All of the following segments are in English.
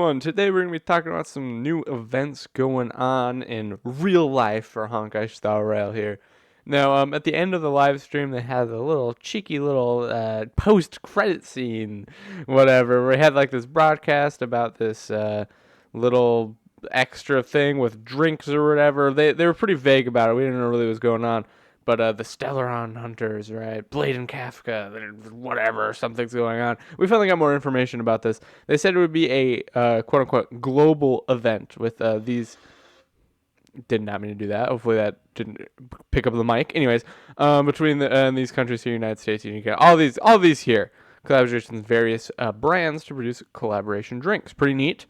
everyone. Today we're going to be talking about some new events going on in real life for Honkai Style Rail here. Now, at the end of the live stream, they had a little cheeky little post-credit scene, whatever, where we had like this broadcast about this little extra thing with drinks or whatever. They were pretty vague about it. We didn't know really what was going on. But the Stellaron Hunters, right? Blade and Kafka, whatever, something's going on. We finally got more information about this. They said it would be a quote-unquote global event with these... Did not mean to do that. Hopefully that didn't pick up the mic. Anyways, between these countries here, United States, and UK, all these here, collaborations with various brands to produce collaboration drinks. Pretty neat.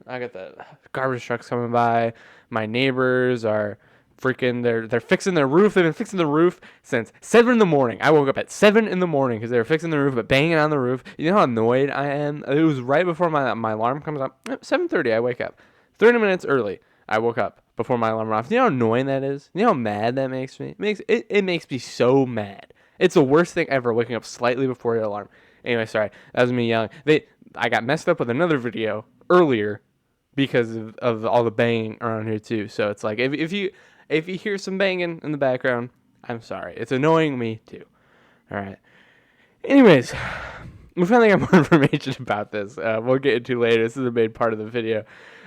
I got the garbage trucks coming by. My neighbors are... they're fixing their roof. They've been fixing the roof since 7 in the morning. I woke up at 7 in the morning because they were fixing the roof, but banging on the roof. You know how annoyed I am? It was right before my alarm comes up. 7:30, I wake up. 30 minutes early, I woke up before my alarm went off. You know how annoying that is? You know how mad that makes me? It makes me so mad. It's the worst thing ever, waking up slightly before your alarm. Anyway, sorry. That was me yelling. I got messed up with another video earlier because of all the banging around here too. So it's like if you hear some banging in the background, I'm sorry. It's annoying me too. All right. Anyways, we finally got more information about this. We'll get into later. This is a main part of the video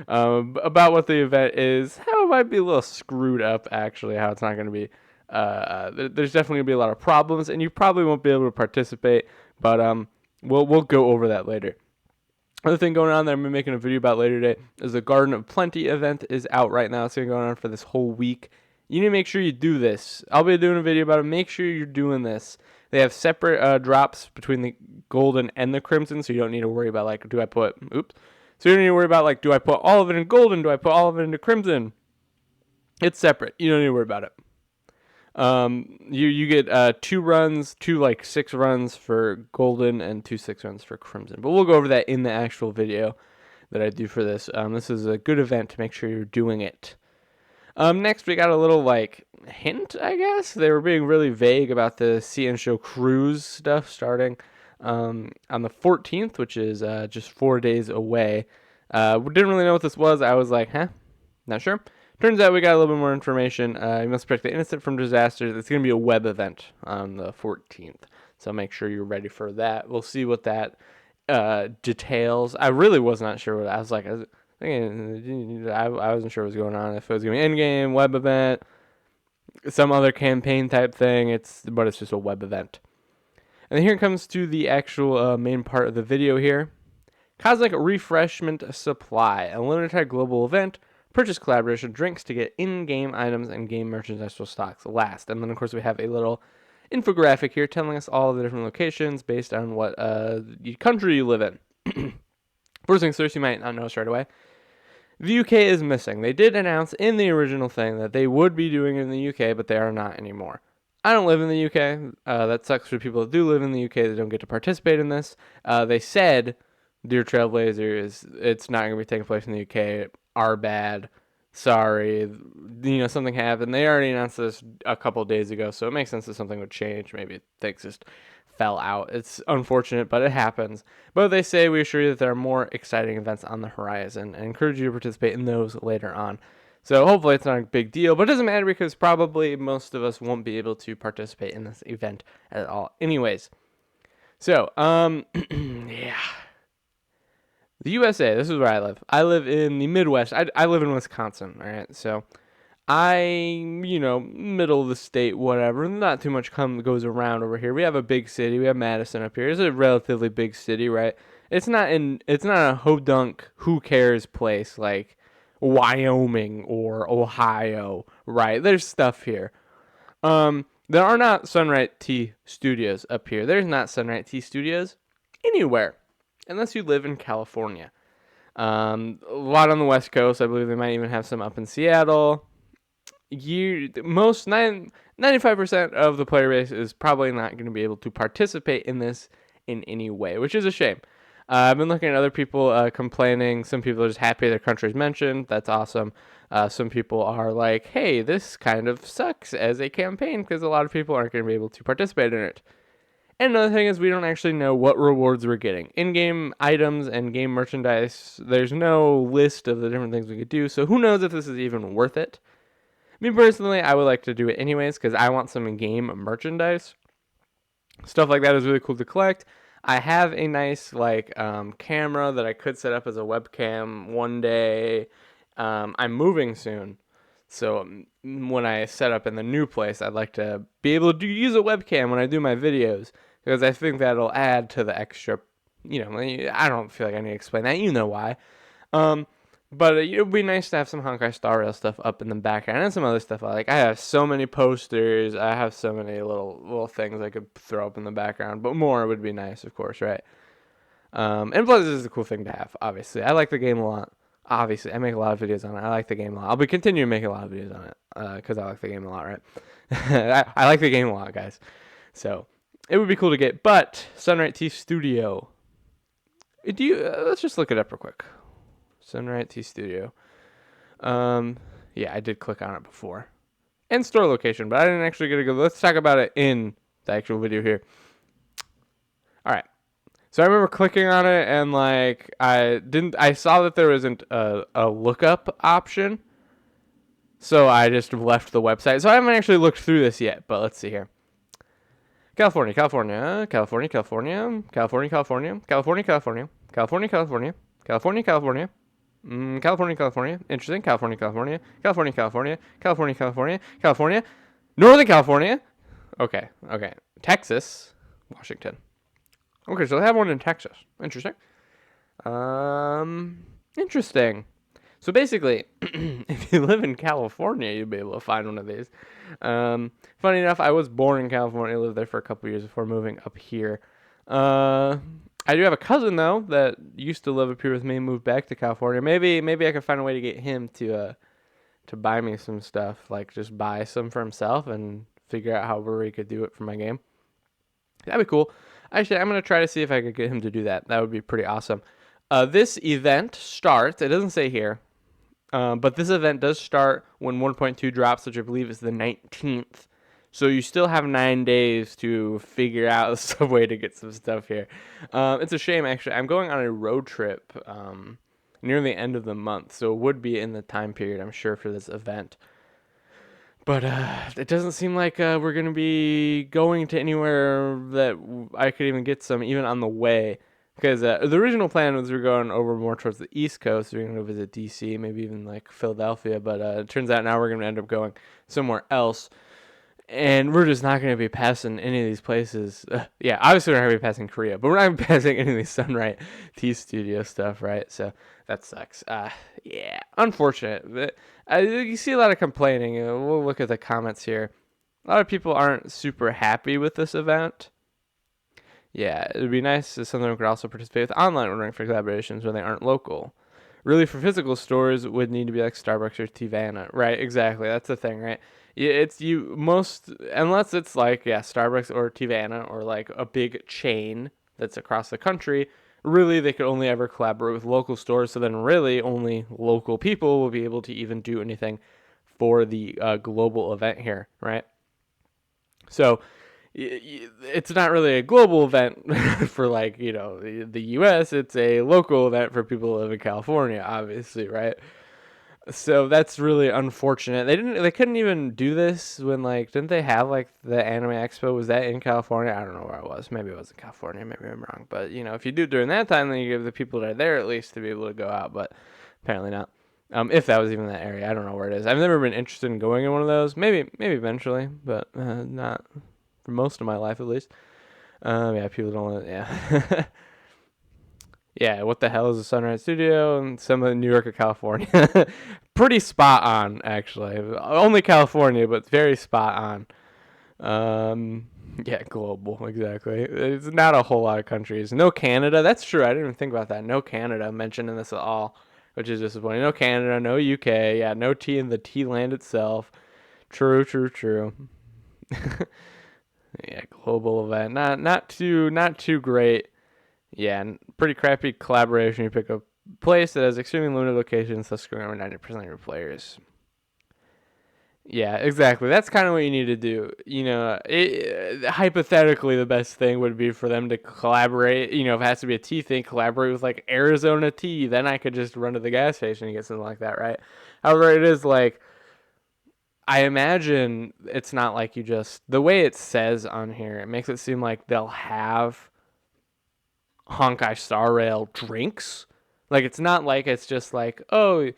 about what the event is. How it might be a little screwed up, actually. How it's not going to be. There's definitely going to be a lot of problems, and you probably won't be able to participate. But we'll go over that later. Other thing going on that I'm going to be making a video about later today is the Garden of Plenty event is out right now. It's going to go on for this whole week. You need to make sure you do this. I'll be doing a video about it. Make sure you're doing this. They have separate drops between the golden and the crimson, so you don't need to worry about, like, So you don't need to worry about, like, do I put all of it in golden? Do I put all of it into crimson? It's separate. You don't need to worry about it. You get 2 6 runs for golden and 2 6 runs for crimson. But we'll go over that in the actual video that I do for this. This is a good event to make sure you're doing it. Next we got a little hint, I guess. They were being really vague about the CN Show cruise stuff starting on the 14th, which is just 4 days away. We didn't really know what this was. I was like, not sure. Turns out we got a little bit more information. You must protect the innocent from disasters. It's going to be a web event on the 14th. So make sure you're ready for that. We'll see what that details. I really was not sure what I was like. I wasn't sure what was going on. If it was going to be in-game, web event, some other campaign type thing. But it's just a web event. And then here it comes to the actual main part of the video here. Cosmic Refreshment Supply, a limited time global event. Purchase collaboration drinks to get in-game items and game merchandise while stocks last. And then, of course, we have a little infographic here telling us all the different locations based on what country you live in. First things first, you might not know straight away. The UK is missing. They did announce in the original thing that they would be doing it in the UK, but they are not anymore. I don't live in the UK. That sucks for people that do live in the UK that don't get to participate in this. They said, Dear Trailblazers, it's not going to be taking place in the UK. Are bad. Sorry. Something happened. They already announced this a couple days ago, so it makes sense that something would change. Maybe things just fell out. It's unfortunate, but it happens. But they say, we assure you that there are more exciting events on the horizon and encourage you to participate in those later on. So hopefully it's not a big deal, but it doesn't matter because probably most of us won't be able to participate in this event at all. Anyways. So, yeah. The USA, this is where I live. I live in the Midwest. I live in Wisconsin, all right? So middle of the state, whatever. Not too much goes around over here. We have a big city. We have Madison up here. It's a relatively big city, right? It's not a hodunk, who cares place like Wyoming or Ohio, right? There's stuff here. There are not Sunlight Tea Studios up here. There's not Sunlight Tea Studios anywhere. Unless you live in California. A lot on the West Coast. I believe they might even have some up in Seattle. 95% of the player base is probably not going to be able to participate in this in any way, which is a shame. I've been looking at other people complaining. Some people are just happy their country's mentioned. That's awesome. Some people are like, hey, this kind of sucks as a campaign because a lot of people aren't going to be able to participate in it. And another thing is we don't actually know what rewards we're getting. In-game items and game merchandise, there's no list of the different things we could do, so who knows if this is even worth it. Me personally, I would like to do it anyways because I want some in-game merchandise. Stuff like that is really cool to collect. I have a nice camera that I could set up as a webcam one day. I'm moving soon, so when I set up in the new place, I'd like to be able to use a webcam when I do my videos because I think that'll add to the extra. I don't feel like I need to explain that. You know why. But it would be nice to have some Honkai Star Rail stuff up in the background and some other stuff. I have so many posters. I have so many little things I could throw up in the background. But more would be nice, of course, right? And plus, this is a cool thing to have, obviously. I like the game a lot. Obviously, I make a lot of videos on it. I like the game a lot. I'll be continuing making a lot of videos on it because I like the game a lot, right? I like the game a lot, guys. So it would be cool to get. But Sunrise T Studio. Let's just look it up real quick. Sunrise T Studio. Yeah, I did click on it before. And store location, but I didn't actually get to go. Let's talk about it in the actual video here. All right. So I remember clicking on it and I saw that there wasn't a lookup option. So I just left the website. So I haven't actually looked through this yet, but let's see here. California, California, California, California, California, California, California, California, California, California, California, California. California, California. Interesting. California, California. California, California. California, California. California. Northern California. Okay. Texas. Washington. Okay, so they have one in Texas. Interesting. Interesting. So basically, if you live in California, you'll be able to find one of these. Funny enough, I was born in California. I lived there for a couple years before moving up here. I do have a cousin though that used to live up here with me, moved back to California. Maybe I could find a way to get him to buy me some stuff, like just buy some for himself and figure out however he could do it for my game. That'd be cool. Actually, I'm gonna try to see if I could get him to do that. That would be pretty awesome. This event starts. It doesn't say here, but this event does start when 1.2 drops, which I believe is the 19th. So you still have 9 days to figure out some way to get some stuff here. It's a shame, actually. I'm going on a road trip near the end of the month, so it would be in the time period, I'm sure, for this event. But it doesn't seem like we're going to be going to anywhere that I could even get some, even on the way. Because the original plan was we were going over more towards the East Coast. We were going to go visit D.C., maybe even like Philadelphia. But it turns out now we're going to end up going somewhere else. And we're just not going to be passing any of these places. Yeah, obviously we're not going to be passing Korea, but we're not going to be passing any of these Sunrise T Studio stuff, right? So that sucks. Yeah, unfortunate. But, you see a lot of complaining. We'll look at the comments here. A lot of people aren't super happy with this event. Yeah, it would be nice if someone could also participate with online ordering for collaborations when they aren't local. Really, for physical stores, it would need to be like Starbucks or Tivana. Right, exactly. That's the thing, right? Unless it's like, yeah, Starbucks or Tivana or like a big chain that's across the country, really they could only ever collaborate with local stores. So then really only local people will be able to even do anything for the global event here, right? So it's not really a global event for the US. It's a local event for people who live in California, obviously, right? So that's really unfortunate. They couldn't even do this when didn't they have the Anime Expo? Was that in California? I don't know where it was. Maybe it was in California. Maybe I'm wrong. But if you do it during that time, then you give the people that are there at least to be able to go out. But apparently not. If that was even that area, I don't know where it is. I've never been interested in going in one of those. Maybe eventually, but not for most of my life at least. Yeah, people don't. Yeah. Yeah, what the hell is a Sunrise Studio? And some of New York or California. Pretty spot on, actually. Only California, but very spot on. Yeah, global, exactly. It's not a whole lot of countries. No Canada. That's true. I didn't even think about that. No Canada mentioned in this at all, which is disappointing. No Canada, no UK. Yeah, no T in the T land itself. True. Yeah, global event. Not too great. Yeah, pretty crappy collaboration. You pick a place that has extremely limited locations, thus screwing over 90% of your players. Yeah, exactly. That's kind of what you need to do. Hypothetically, the best thing would be for them to collaborate. If it has to be a tea thing, collaborate with like Arizona Tea. Then I could just run to the gas station and get something like that, right? However, it is like I imagine it's not like you just the way it says on here. It makes it seem like they'll have Honkai Star Rail drinks. Like it's not like it's just like, oh,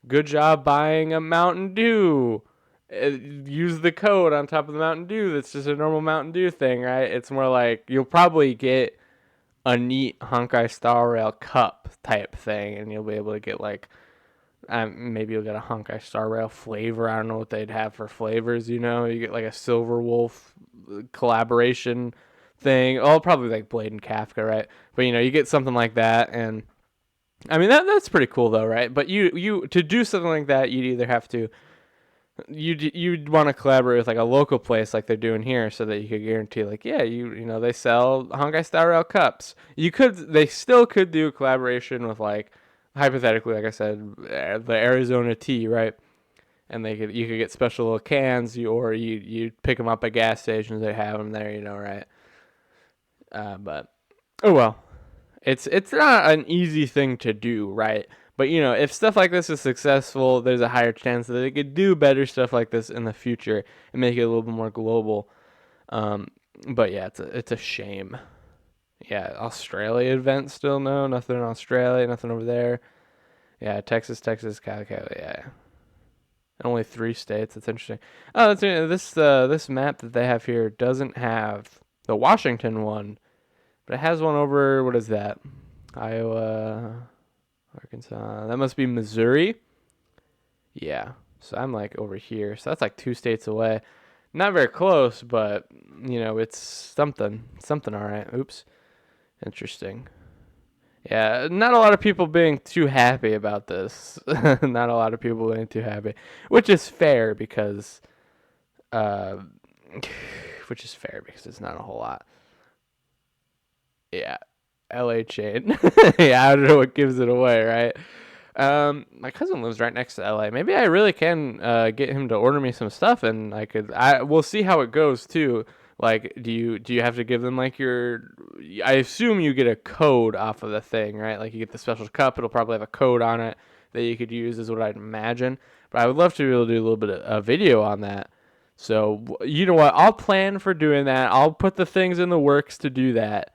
good job buying a Mountain Dew. Use the code on top of the Mountain Dew. That's just a normal Mountain Dew thing, right? It's more like you'll probably get a neat Honkai Star Rail cup type thing, and you'll be able to get like maybe you'll get a Honkai Star Rail flavor. I don't know what they'd have for flavors. You get like a Silver Wolf collaboration thing. Oh, probably like Blade and Kafka, right? But you get something like that, and I mean that's pretty cool though, right? But you to do something like that, you'd either have to you'd want to collaborate with like a local place like they're doing here, so that you could guarantee like yeah they sell Honkai Star Rail cups. They still could do a collaboration with like hypothetically like I said the Arizona tea, right? And you could get special little cans, you pick them up at gas stations. They have them there, right? But oh well, it's not an easy thing to do, right? But if stuff like this is successful, there's a higher chance that they could do better stuff like this in the future and make it a little bit more global. Um, but yeah, it's a shame. Yeah, Australia event still no, nothing in Australia, nothing over there. Yeah, Texas, Cali, yeah. Only 3 states. That's interesting. Oh, this map that they have here doesn't have the Washington one, but it has one over. What is that? Iowa, Arkansas. That must be Missouri. Yeah. So I'm like over here. So that's like 2 states away. Not very close, but it's something. Something all right. Oops. Interesting. Yeah, not a lot of people being too happy about this. Not a lot of people being too happy, which is fair because, uh, which is fair because it's not a whole lot. Yeah, LA chain. Yeah, I don't know what gives it away, right? My cousin lives right next to LA. Maybe I really can get him to order me some stuff, and we'll see how it goes too. Like, do you have to give them like your? I assume you get a code off of the thing, right? Like you get the special cup. It'll probably have a code on it that you could use, is what I'd imagine. But I would love to be able to do a little bit of a video on that. So you know what? I'll plan for doing that. I'll put the things in the works to do that,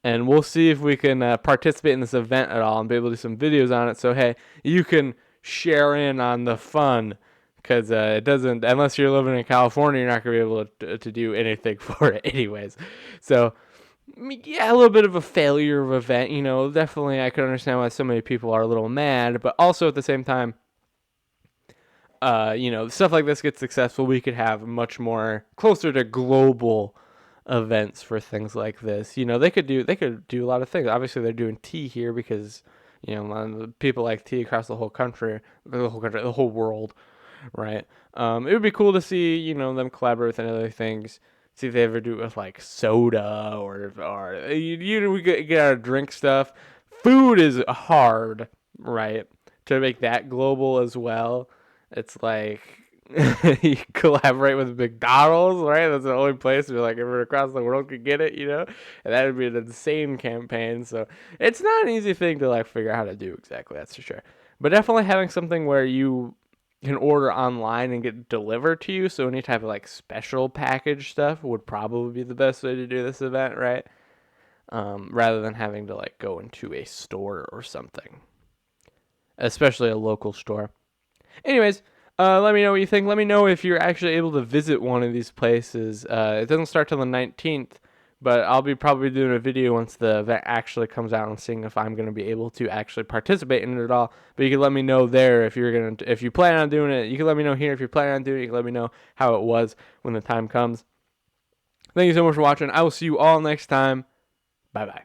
and we'll see if we can participate in this event at all and be able to do some videos on it. So hey, you can share in on the fun, because it doesn't, unless you're living in California, you're not gonna be able to do anything for it anyways. So yeah, a little bit of a failure of event. Definitely I could understand why so many people are a little mad, but also at the same time, stuff like this gets successful, we could have much more closer to global events for things like this. They could do a lot of things. Obviously, they're doing tea here because people like tea across the whole world, right? It would be cool to see them collaborate with other things. See if they ever do it with like soda or we get our drink stuff. Food is hard, right? To make that global as well. It's like you collaborate with McDonald's, right? That's the only place where like everyone across the world could get it. And that would be an insane campaign. So it's not an easy thing to like figure out how to do exactly, that's for sure. But definitely having something where you can order online and get delivered to you. So any type of like special package stuff would probably be the best way to do this event, right? Rather than having to like go into a store or something, especially a local store. Anyways, let me know what you think. Let me know if you're actually able to visit one of these places. It doesn't start till the 19th, but I'll be probably doing a video once the event actually comes out and seeing if I'm going to be able to actually participate in it at all. But you can let me know there if you plan on doing it. You can let me know here if you're planning on doing it. You can let me know how it was when the time comes. Thank you so much for watching. I will see you all next time. Bye bye.